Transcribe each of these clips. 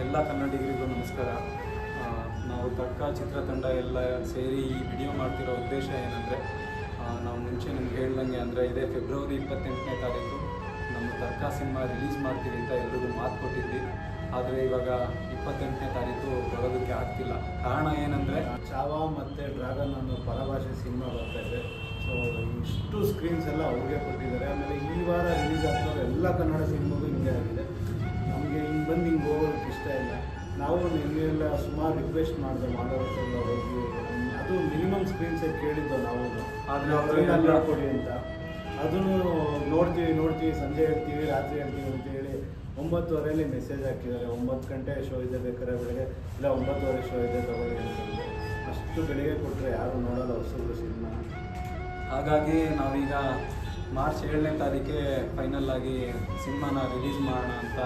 ಎಲ್ಲ ಕನ್ನಡಿಗರಿಗೂ ನಮಸ್ಕಾರ. ನಾವು ತರ್ಕ ಚಿತ್ರತಂಡ ಎಲ್ಲ ಸೇರಿ ಈ ವಿಡಿಯೋ ಮಾಡ್ತಿರೋ ಉದ್ದೇಶ ಏನಂದರೆ, ನಾವು ಮುಂಚೆ ನಿಮ್ಗೆ ಹೇಳ್ದಂಗೆ ಅಂದರೆ ಇದೇ ಫೆಬ್ರವರಿ 28ನೇ ತಾರೀಕು ನಮ್ಮ ತರ್ಕ ಸಿನಿಮಾ ರಿಲೀಸ್ ಮಾಡ್ತೀವಿ ಅಂತ ಎಲ್ರಿಗೂ ಮಾತು ಕೊಟ್ಟಿದ್ವಿ. ಆದರೆ ಇವಾಗ 28ನೇ ತಾರೀಕು ಬರೋದಕ್ಕೆ ಆಗ್ತಿಲ್ಲ. ಕಾರಣ ಏನಂದರೆ, ಚಾವಾ ಮತ್ತು ಡ್ರ್ಯಾಗನ್ ಅನ್ನೋ ಪರಭಾಷೆ ಸಿನಿಮಾ ಬರ್ತಾಯಿದೆ. ಸೊ ಇಷ್ಟು ಸ್ಕ್ರೀನ್ಸ್ ಎಲ್ಲ ಅವ್ರಿಗೆ ಕೊಟ್ಟಿದ್ದಾರೆ. ಆಮೇಲೆ ಈ ವಾರ ರಿಲೀಸ್ ಆಗ್ತಾರೋ ಎಲ್ಲ ಕನ್ನಡ ಸಿನಿಮಾಗೂ ಹಿಂಗೆ ಆಗಿದೆ. ನಮಗೆ ಹಿಂಗೆ ಬಂದು ಹಿಂಗೆ ಹೋಗೋದಕ್ಕೆ ಇಷ್ಟ ಇಲ್ಲ. ನಾವು ನಿನ್ನೆಲ್ಲ ಸುಮಾರು ರಿಕ್ವೆಸ್ಟ್ ಮಾಡಿದೆ, ಮಾಡೋದಕ್ಕೆಲ್ಲ ಹೋಗಿ ಅದು ಮಿನಿಮಮ್ ಸ್ಕ್ರೀನ್ಸೇ ಕೇಳಿದ್ದು ನಾವು, ಆದರೆ ಅವರೆಲ್ಲ ಕೊಡಿ ಅಂತ. ಅದನ್ನು ನೋಡ್ತೀವಿ ಸಂಜೆ ಹೇಳ್ತೀವಿ, ರಾತ್ರಿ ಹೇಳ್ತೀವಿ ಅಂತೇಳಿ 9:30 ಮೆಸೇಜ್ ಹಾಕಿದ್ದಾರೆ. 9 ಗಂಟೆ ಶೋ ಇದೆ, ಬೇಕಾದ್ರೆ ಬೆಳಗ್ಗೆ ಇಲ್ಲ 9:30 ಶೋ ಇದೆ ತಗೊಳ್ಳಿ ಅಂತಂದರೆ, ಅಷ್ಟು ಬೆಳಿಗ್ಗೆ ಕೊಟ್ಟರೆ ಯಾರು ನೋಡೋಲ್ಲ ಹೊಸದು ಸಿನಿಮಾ. ಹಾಗಾಗಿ ನಾವೀಗ ಮಾರ್ಚ್ 7ನೇ ತಾರೀಕೆ ಫೈನಲ್ ಆಗಿ ಸಿನಿಮಾನ ರಿಲೀಸ್ ಮಾಡೋಣ ಅಂತ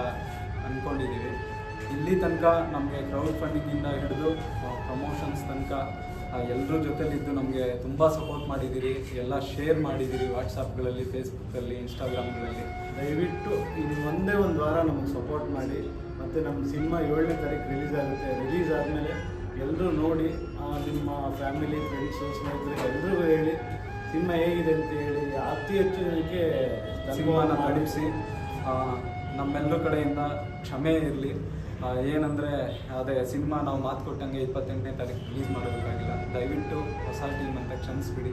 ಅಂದ್ಕೊಂಡಿದ್ದೀವಿ. ಇಲ್ಲಿ ತನಕ ನಮಗೆ ಕ್ರೌಡ್ ಫಂಡಿಂಗಿಂದ ಹಿಡಿದು ಪ್ರಮೋಷನ್ಸ್ ತನಕ ಎಲ್ಲರ ಜೊತೆಲಿದ್ದು ನಮಗೆ ತುಂಬ ಸಪೋರ್ಟ್ ಮಾಡಿದ್ದೀರಿ. ಎಲ್ಲ ಶೇರ್ ಮಾಡಿದ್ದೀರಿ ವಾಟ್ಸಪ್ಗಳಲ್ಲಿ, ಫೇಸ್ಬುಕ್ಕಲ್ಲಿ, ಇನ್ಸ್ಟಾಗ್ರಾಮ್ಗಳಲ್ಲಿ. ದಯವಿಟ್ಟು ಇನ್ನು ಒಂದೇ ಒಂದು ವಾರ ನಮಗೆ ಸಪೋರ್ಟ್ ಮಾಡಿ. ಮತ್ತು ನಮ್ಮ ಸಿನಿಮಾ 7ನೇ ತಾರೀಕು ರಿಲೀಸ್ ಆಗುತ್ತೆ. ರಿಲೀಸ್ ಆದಮೇಲೆ ಎಲ್ಲರೂ ನೋಡಿ, ನಿಮ್ಮ ಫ್ಯಾಮಿಲಿ, ಫ್ರೆಂಡ್ಸು, ಸ್ನೇಹಿತರಿಗೆ ಎಲ್ರಿಗೂ ಹೇಳಿ ಸಿನಿಮಾ ಹೇಗಿದೆ ಅಂತ ಹೇಳಿ. ಅತಿ ಹೆಚ್ಚು ಜನಕ್ಕೆ ಸಿನಿಮಾನ ತಲುಪಿಸಿ. ನಮ್ಮೆಲ್ಲರ ಕಡೆಯಿಂದ ಕ್ಷಮೆ ಇರಲಿ. ಏನಂದರೆ ಅದೇ ಸಿನಿಮಾ ನಾವು ಮಾತು ಕೊಟ್ಟಂಗೆ 28ನೇ ತಾರೀಕು ರಿಲೀಸ್ ಮಾಡೋದಕ್ಕಾಗಿಲ್ಲ. ದಯವಿಟ್ಟು ಹೊಸ ಟೀಮ್ ಅಂತ ಕ್ಷಮಿಸ್ಬಿಡಿ.